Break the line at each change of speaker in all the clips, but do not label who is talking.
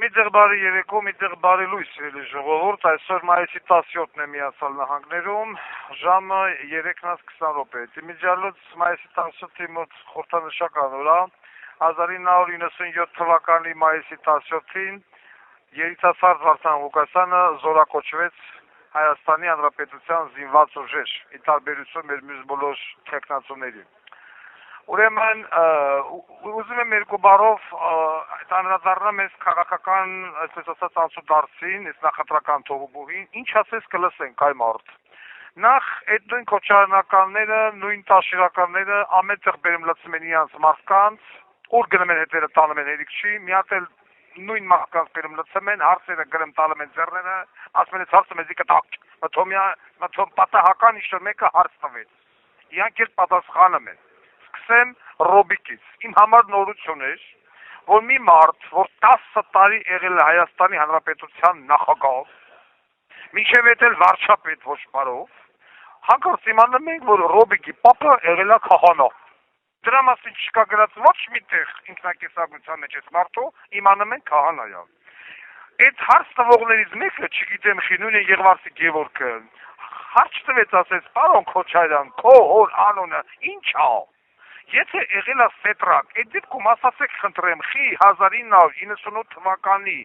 Մի ձեղբարի երեկո, մի ձեղբարի լույս ելի ժողովուրդ, այսօր մայիսի 17-ն է Միացյալ Նահանգներում, ժամը 3:20 րոպե։ Դիմիջալոց մայիսի 17-ի մոտ խորհրդանշական օր է, 1997 թվականի մայիսի 17-ին երիտասարդ Վարդան Ղուկասյանը զորակոչվեց Հայաստանի Հանրապետության զինված ուժեր, ի տարբերություն մեր մյուս բոլոր թեկնածուների։ Ուրեմն ուզում եմ երկու բառով անդրադառնամ այս քաղաքական, այսպես ասած, անցուդարձին, այս նախընտրական թողուբուհին, ինչ ասես կլսենք այ մարդ։ Նախ այդ նույն քոչարանականները, նույն տաշիրականները ամեն տեղ բերում լցում են իրանց մարդկանց, ուր գնում են հետերը տանում են հերիք չի, մի հատ էլ նույն մարդկանց բերում լցում են, հարցերը գրում տալում են ձեռները, ասում են հարցը մեզի կտակ, մթոմ պատահական ինչ-որ մեկը հարց տվեց։ Իրանք էլ պատասխանում են։ Սկսեմ Ռոբիկից, իմ համար նորություն էր, որ մի մարդ, որ 10 տարի եղել է Հայաստանի Հանրապետության նախագահ, մինչև էլ վարչապետ ոչ բարով, հանկարծ իմանում ենք, որ Ռոբիկի պապը եղել է քահանա։ Դրա մասին չկա գրած ոչ միտեղ ինքնակեցակցության մեջ այս մարդու, իմանում ենք քահանա է։ Այդ հարց տվողներից մեկը, չգիտեմ խի, նույն է Եղվարսի Գևորգը, հարց տվեց, ասեց, պարոն Քոչարյան, քո հոր անունը ինչ է։ Եթե եղել է Սետրակ, այդ դեպքում ասացեք խնդրեմ, խի 1998 թվականի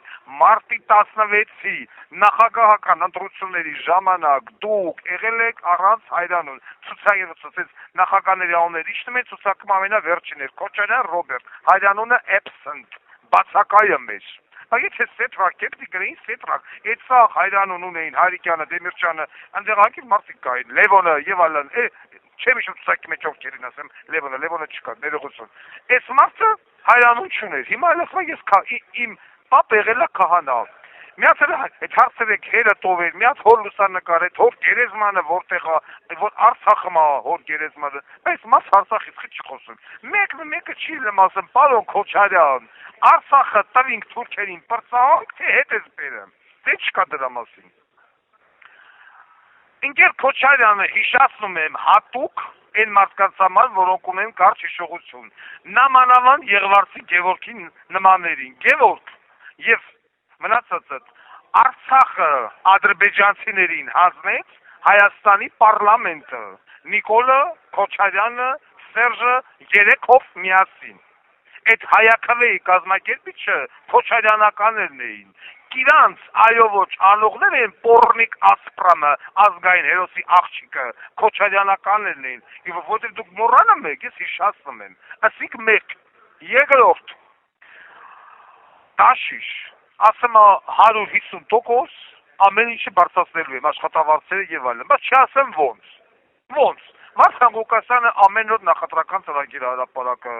մարտի 16-ի նախագահական ընտրությունների ժամանակ դուք եղել եք առանց հայրանուն, ցուցակը ցուցեց նախագահների անունները, իջնում են ցուցակում ամենավերջին էր, Քոչարյան Ռոբերտ, հայրանունը absent, բացակայը մեր։ Բայց եթե Սետրակ, կեպտի գրեին Սետրակ, այդ սա հայրանուն ունեին Հարիկյանը, Դեմիրճյանը, այնտեղ ակիր մարդիկ կային, Լևոնը եւ այլն, չեմ իշում ցուցակի մեջ ովքերին ասեմ, Լևոնը չկա, ներողություն։ Այս մարդը հայրանուն չուներ, հիմա ասում ես իմ պապ եղել է քահանա։ Մի հատ այդ հարցերը հերը տովեր, մի հատ հոր լուսանկար, այդ հոր գերեզմանը որտեղ է, որ Արցախում է հոր գերեզմանը, բայց մաս Արցախից չի խոսում։ Մեկը չի ասում, պարոն Քոչարյան, Արցախը տվինք թուրքերին պրծանք, թե հետ ես բերեմ, դե չկա դրա մասին։ Ինքեր Քոչարյանը հիշացնում եմ հատուկ այն մարդկանց համար, որոնք ունեն կարճ հիշողություն։ Նամանավանդ Եղվարսի Գևորգի նմաններին։ Գևորգ եւ մնացածը Արցախը ադրբեջանցիներին հանձնեց Հայաստանի պարլամենտը։ Նիկոլը, Քոչարյանը, Սերժը երեքով միասին։ Այդ հայաքվեի կազմակերպիչը Քոչարյանականներն էին։ Իրանց այո ոչ անողներ են Պորնիկ Ասպրամը, ազգային հերոսի աղջիկը, Քոչարյանականներն էին։ Եվ որտեղ դուք մոռանում եք, ես հիշացնում եմ։ Ասիկ մեկ, երկրորդ, Տաշիշ, ասում է 150% ամեն ինչը բարձրացնելու եմ, աշխատավարձերը եւ այլն, բայց չասեմ ոնց։ Վարդան Ղուկասյանը ամեն օր նախընտրական ծրագիր հրապարակը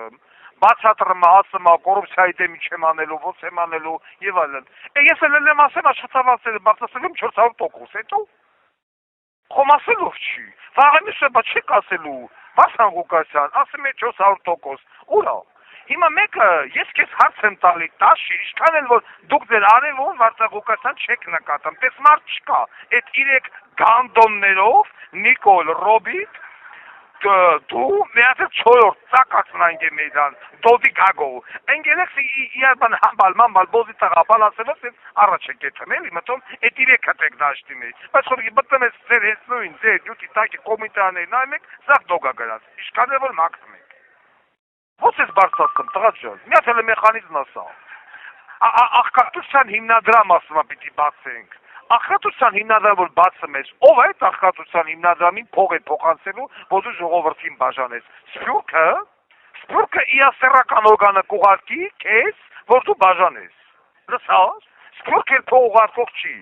բացատրում է, ասում է, կոռուպցիայի դեմ ինչ եմ անելու, ոնց եմ անելու եւ այլն։ Ես էլ եմ ասեմ, աշխատավարձերը բարձրացնելու 400%, հետո խոմասելով չի։ Վաղը միշտ բա չեք ասելու, Վարդան Ղուկասյան, ասում է 400%, ուրա։ Հիմա մեկը, ես քեզ հարց եմ տալի, Տաշի, ինչքան էլ որ դուք ձեր արևում Վարդան Ղուկասյան չեք նկատում, պես մարդ չկա, այդ 3 գանդոններով, Նիկոլ, Ռոբիկ, դու միացել 4-րդ ծակացնանք է մեյդան, դոդի գագո, ընգելեքսի իարբան համբալ, բոզի տաղապալ ասելով, առաջ եք եթեմ, էլի մտում, այդ 3 հտեք դաշտի մեջ, բայց խորգի բտում ես ձեր հեսնույն, ձեր դյութի տակի կոմիտաներ նայում եք, զաղ դոգա գրած, իշքան է որ մակսում եք։ Ոնց ես բարձրացնում, տղա ջան, միացել է մեխանիզմ ասա, աղքատության հիմնադրամ ասում է պիտի բացենք, աղքատության հիմնադրամ որ բացում ես, ով է այդ աղքատության հիմնադրամին փող է փոխանցելու, որ դու ժողովրդին բաժանես, Սփյուռքը իասերական օրգանը կուղարկի քեզ, որ դու բաժանես, լսած, Սփյուռքը փող ուղարկող չի,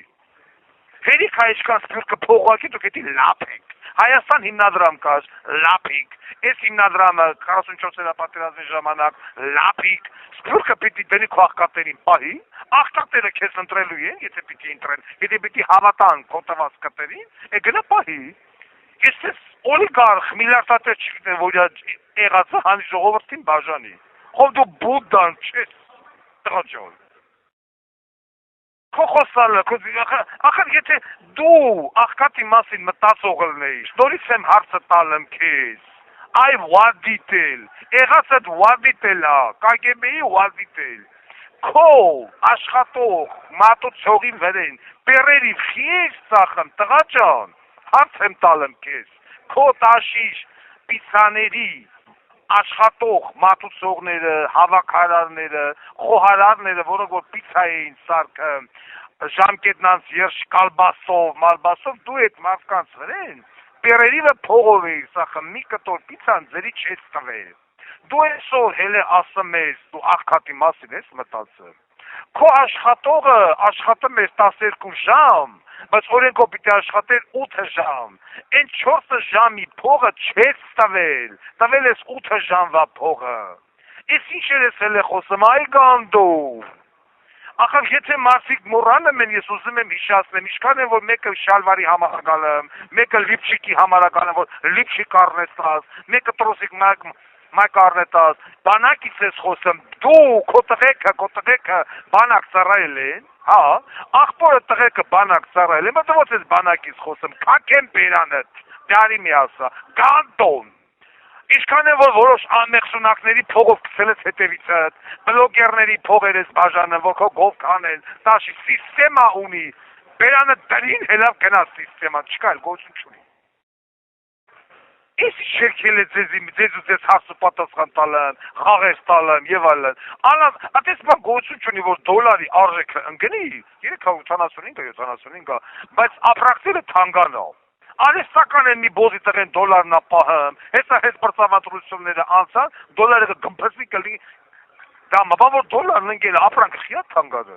հերիք հայչկան Սփյուռքը փող ուղարկի, դուք էդի լապ եք, Հայաստան հիմնադրամ կար, լապիկ, այս հիմնադրամը 44-րդ պատերազմի ժամանակ լապիկ, Սփյուռքը պիտի դնի քո աղքատներին պահի, աղքատները քեզ ընտրելու են, եթե պիտի ընտրեն, եթե պիտի հավատան քո տված կտերին, գնա պահի։ Ես օլիգարխ միլիարդատեր չգիտեմ, որ եղածը հանի ժողովրդին բաժանի։ Խով դու բուդդան չես, տղա ջան։ Քո խոսալը, ախր եթե դու աղքատի մասին մտածող լինեիր, նորից եմ հարցը տալեմ քեզ։ Այ վադիտել, եղած այդ վադիտելա, KGB-ի վադիտել, քո աշխատող մատուցողի վրեն բերերի խիես ծախեմ տղա ջան, հարց եմ տալım քեզ, քո տաշիշ պիցաների աշխատող մատուցողները, հավաքարարները, խոհարարները, որոնք որ պիցա էին սարքում, ժամկետնանց երշ կալբասով, մալբասով, դու այդ մարդկանց վրեն բերերիվը փողով էի սախում, մի կտոր պիցան ձերի չես տվել։ Դու այսօր հելե ասում ես, դու աղքատի մասին ես մտածում։ Քո աշխատողը աշխատում էր 12 ժամ, բայց օրենքով պիտի աշխատեր 8 ժամ։ Այն 4 ժամի փողը չես տվել, տվել ես 8 ժամվա փողը։ Ես ինչ ես հելե խոսում, այ գանդու։ Ախր եթե մարդիկ մոռանում են, ես ուզում եմ հիշացնեմ, ինչքան են որ մեկը շալվարի համար գալım, մեկը լիպշիկի համար գալım, որ լիպշիկ առնես, մեկը տրոսիկ մայք առնես, բանակից ես խոսում, դու քո տղեկը բանակ ծառայել են, հա, աղբորը տղեկը բանակ ծառայել են, բայց ո՞նց ես բանակից խոսում, քակեմ բերանդ, դարի մի ասա, գանդոն։ Ինչքան են որ որոշ անմեղսունակների փողով գցել ես հետևիցդ, բլոգերների փողեր ես բաժանում, որ քո գով կանեն, տաշի սիստեմա ունի, բերանը դրին հելավ գնաց սիստեմա, չկա էլ գոչություն չունի։ Ես շերքել է ձեզ հարց ու պատասխան տալն, խաղեր տալն եւ այլն։ Ատես բան գոչություն չունի, որ դոլարի արժեքը ընկնի, 375, բայց ապրանքները թանկանա։ Արեստական են մի բոզի տղեն դոլարնա պահում, հեսա հես պրծավատրությունները անցան, դոլարը գմպսի կլի, դա մաբա որ դոլարն ընկել ապրանքը խիա թանգարը,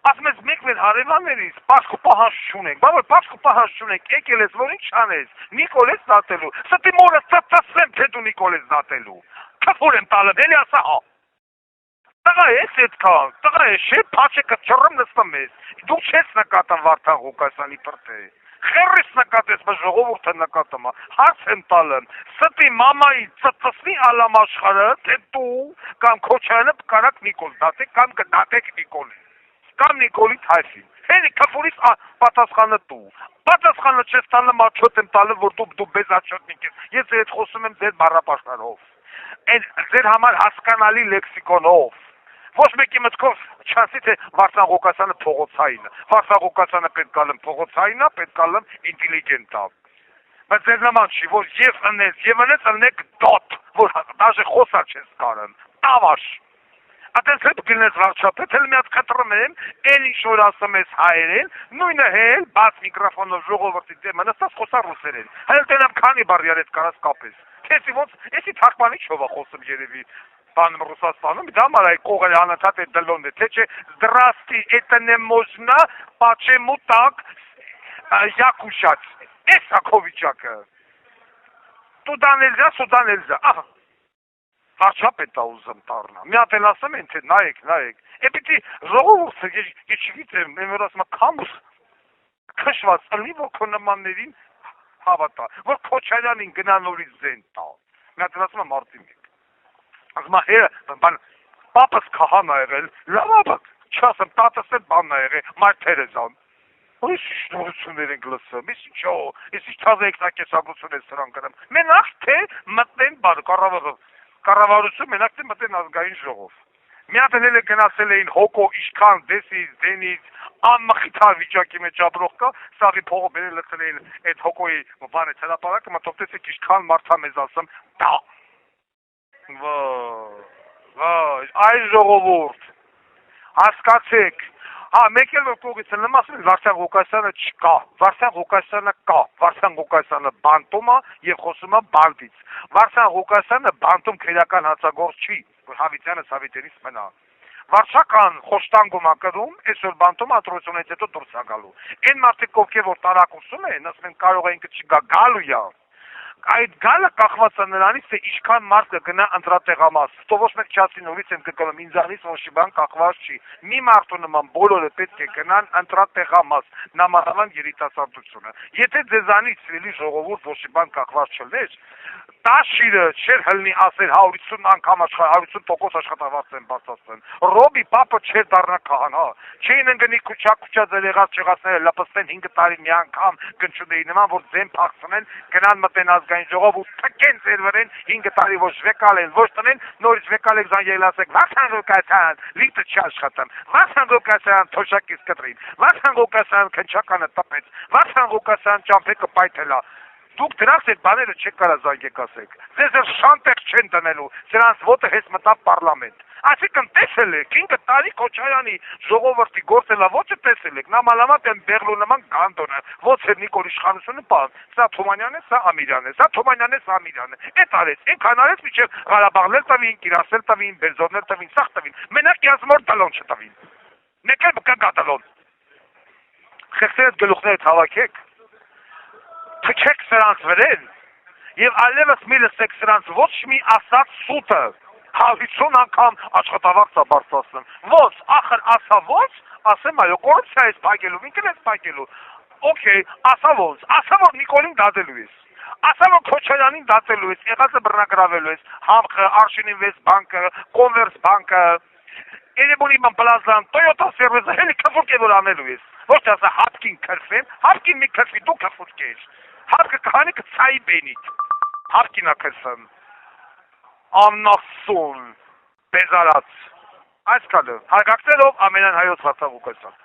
ասում ես մեկ մեր հարևաններից պաշկ ու պահանջ չունենք, բա որ պաշկ ու պահանջ չունենք, եկել ես, որ ինչ անես, Նիկոլ ես դատելու, ստի մորը ծծծեմ, թե դու Նիկոլ ես դատելու, քֆոր եմ տալը, էլի ասա, տղա ես այդքան, տղա ես շետ փաչեկը չռմ նստում ես, դու չես նկատում Վարդան Ղուկասյանի պրտե, խերես նկատես, բայց ժողովուրդը նկատում է, հարց եմ տալım, ստի մամայի ծծծնի ալամ աշխարհը, թե դու կամ Քոչարյանը կարաք Նիկոլ դատեք կամ կդատեք Նիկոլին, կամ Նիկոլի Թայֆին, հենի քֆորից պատասխանը դու, պատասխանը չես տալım, աչոտ եմ տալım, որ դու բեզ աչոտնիկ ես, ես այդ խոսում եմ ձեր բառապաշտարով, ձեր համար հասկանալի լեքսիկոնով, ոչ մեկի մտքով չասի, թե Վարդան Ղուկասյանը փողոցային է, Վարդան Ղուկասյանը պետք գալım փողոցային է, պետք գալım ինտելիգենտ է, բայց ձեր նման չի, որ եւ ընես ընեք դոտ, որ դաժե խոսալ չես կարում, տավաշ, ատենց հետ գլնես վարչապետ, հել մի հատ կտրում եմ, էլ ինչ որ ասում ես հայերեն, նույնը հել, բաց միկրոֆոնով ժողովրդի դեմը նստած խոսա ռուսերեն, հել տենամ քանի բառ երետ կարաս կապես, քեսի ոնց, էսի թարգմանի չով է խոսում երևի, Паном Русաստանում, да, мара кողել անընդհատ այդ դլոնն է, թե չէ, «Здрасте, это не можно, почему так, Якушаc», էս ակովիճակը, տուդա նельзя, ահա, վարչապետ է ուզում տառնա, մի հատ էլ ասում են, թե նայեք, է պիտի ժողովուրդը, ես չգիտեմ, որ ասում է, կամուս քշված ըլի, որ քո նմաններին հավատա, որ Քոչարյանին գնանորից զեն տա, մի հատ էլ ասում է մարտի մեկ, ասում է հերը, պապս քահան է եղել, լավա, չասեմ, տատս էլ բանն է եղել, Մայր Թերեզան, Ույս շնորհություններ ենք լսում, ես ինչո, ես ինչ թազը եկնակեսագրություն ես սրան գրում, մենակ թե մտնեն կառավարություն, մենակ թե մտնեն ազգային ժողով, մի հատ էլ գնացել էին հոգո իշքան դենից, անմխիթար վիճակի մեջ ապրող կա, սաղի փողը բերել լցել էին այդ հոգոյի բանը հրապարակը, մտով տեսեք իշքան մարդա մեզ ասում, դա, այ ժողովուրդ, հասկացեք, հա, մեկ էլ որ կողից եմ ասում, Վարդան Ղուկասյանը չկա, Վարդան Ղուկասյանը կա, Վարդան Ղուկասյանը բանտում է և խոսում է բանտից, Վարդան Ղուկասյանը բանտում քրեական հացագործ չի, որ Հավիտյանս Հավիտյանից մնա, վարչական խոշտանգում է կրում, այսօր բանտում ատրությունից հետո դուրս է գալու, այն մարդիկ ովքեր որ տարակուսում են, ասում են կարող են չգա գալու յա, այդ գալը կախված է նրանից, թե ինչքան մարդ կգնա ընտրատեղամաս, ստո ոչ մեկ չասի նորից եմ կգնում, ինձանից ոչի բան կախված չի, մի մարդու նման բոլորը պետք է գնան ընտրատեղամաս, նամանավան երիտասարդությունը, եթե ձեզանից սիրելի ժողովուրդ ոչի բան կախված չլներ, տաշիրը չեր հլնի ասել 150 անգամ 100% աշխատավարձ են բարձրացնեն, Ռոբի պապը չեր դառնա քահանա, չէին ընկնի քուչա ձեր եղած չեղածները լպստեն 5 տարի մի անգամ կնչուդեի նման, որ ձեն փախցնեն, գնան մտեն ազգային ժողով ու թքեն ձեր վրեն 5 տարի ոչ վեկալեն, ոչ տնեն, նորից վեկալեք զանգել ասեք, Վասան Ղուկասյան, լիպը չաշխատան, Վասան Ղուկասյան թոշակից կտրին, Վասան Ղուկասյան քնչականը տպեց, Վասան Ղուկասյան ճամփեկը պայթելա։ Դուք դրանց այդ բաները չեք կարա զանգեք ասեք։ Ձեզ շանտեղ չեն դնելու, սրանց ոտը հես մտավ պարլամենտ։ Այսինքն տեսել եք 5 տարի Քոչարյանի ժողովրդի գործելա ոչը տեսել եք, նամալամատ են Բեղլու նման գանդոնը, ո՞ց է Նիկոլ Իշխանությունը բան, սա Թումանյանն է, սա Ամիրյանն է, սա Թումանյանն է, սա Ամիրյանն է։ Էդ արեց, այնքան արեց մինչև Ղարաբաղներ տվին, Կիրասեր տվին, Բերձորներ տվին, սաղ տվին, մենակ Յազմոր դալոն չտվին։ Մեկ էլ կգա դալոն։ Խեղճերդ գլուխներդ հավաքեք, թքեք սրանց վրեն եւ այլևս մի լսեք սրանց ոչ մի ասած սուտը 50 անգամ աշխատավարձ է բարձրացնում ոնց ախր ասա ոնց ասեմ այո կոռուպցիա է սպագելու ինքն է սպագելու օքեյ ասա որ Նիկոլին դատելու ես ասա որ Քոչարյանին դատելու ես եղածը բռնագրավելու ես համխը Արշինինվեստ բանկը Կոնվերս բանկը Երևանի Պլազան Toyota Service հենց քֆուրք է որ անելու ես ոչ թե ասա հապկին քրֆեն հապկին մի քրֆի դու քֆուրք ես Հարկը կհանի կցայի բենիք, հարկինա կսն, ամնասուն, բեզարած, այս կալը, հարգակցելով ամենան հայոց հարցավ ու կսան։